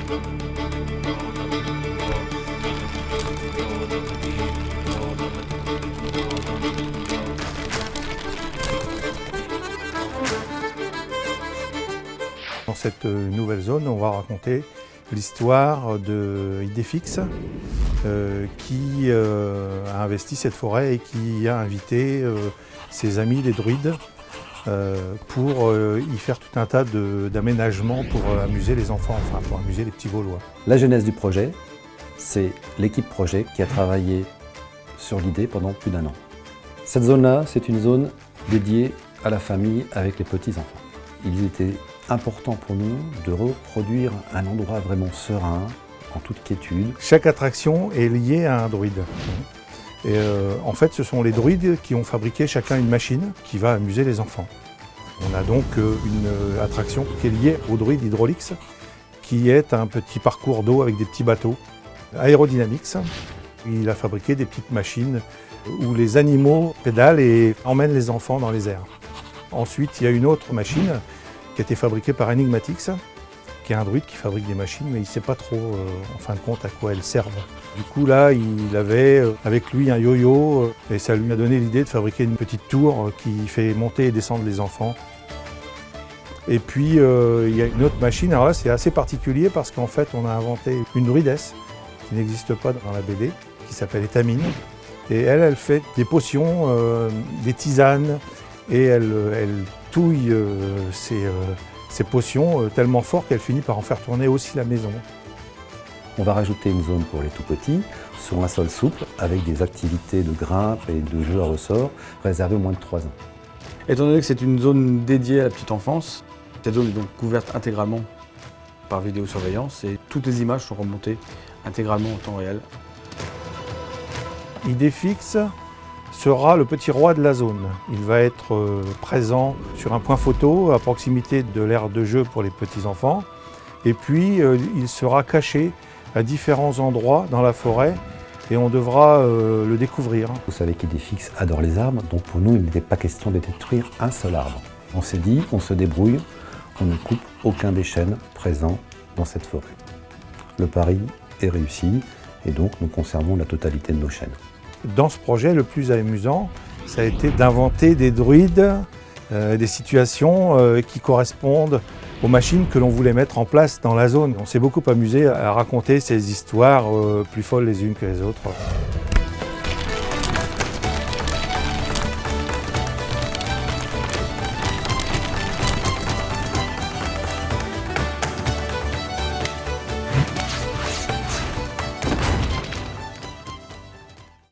Dans cette nouvelle zone, on va raconter l'histoire de Idéfix qui a investi cette forêt et qui a invité ses amis les druides pour y faire tout un tas d'aménagements pour amuser les enfants, enfin pour amuser les petits Gaulois. La genèse du projet, c'est l'équipe projet qui a travaillé sur l'idée pendant plus d'1 an. Cette zone-là, c'est une zone dédiée à la famille avec les petits-enfants. Il était important pour nous de reproduire un endroit vraiment serein, en toute quiétude. Chaque attraction est liée à un druide. Et en fait, ce sont les druides qui ont fabriqué chacun une machine qui va amuser les enfants. On a donc une attraction qui est liée au druide Hydraulix, qui est un petit parcours d'eau avec des petits bateaux. Aerodynamix, il a fabriqué des petites machines où les animaux pédalent et emmènent les enfants dans les airs. Ensuite, il y a une autre machine qui a été fabriquée par Enigmatix, qui est un druide qui fabrique des machines, mais il ne sait pas trop, en fin de compte, à quoi elles servent. Du coup, là, il avait avec lui un yo-yo, et ça lui a donné l'idée de fabriquer une petite tour qui fait monter et descendre les enfants. Et puis, il y a une autre machine, alors là, c'est assez particulier parce qu'en fait, on a inventé une druidesse qui n'existe pas dans la BD, qui s'appelle Étamine. Et elle fait des potions, des tisanes, et elle touille ces potions tellement fort qu'elle finit par en faire tourner aussi la maison. On va rajouter une zone pour les tout-petits, sur un sol souple, avec des activités de grimpe et de jeux à ressort, réservées aux moins de 3 ans. Étant donné que c'est une zone dédiée à la petite enfance, cette zone est donc couverte intégralement par vidéosurveillance et toutes les images sont remontées intégralement en temps réel. Idéfix sera le petit roi de la zone. Il va être présent sur un point photo à proximité de l'aire de jeu pour les petits-enfants. Et puis, il sera caché à différents endroits dans la forêt et on devra le découvrir. Vous savez qu'Idéfix adore les arbres, donc pour nous, il n'était pas question de détruire un seul arbre. On s'est dit, on se débrouille, on ne coupe aucun des chênes présents dans cette forêt. Le pari est réussi et donc nous conservons la totalité de nos chênes. Dans ce projet, le plus amusant, ça a été d'inventer des druides, des situations qui correspondent aux machines que l'on voulait mettre en place dans la zone. On s'est beaucoup amusé à raconter ces histoires plus folles les unes que les autres.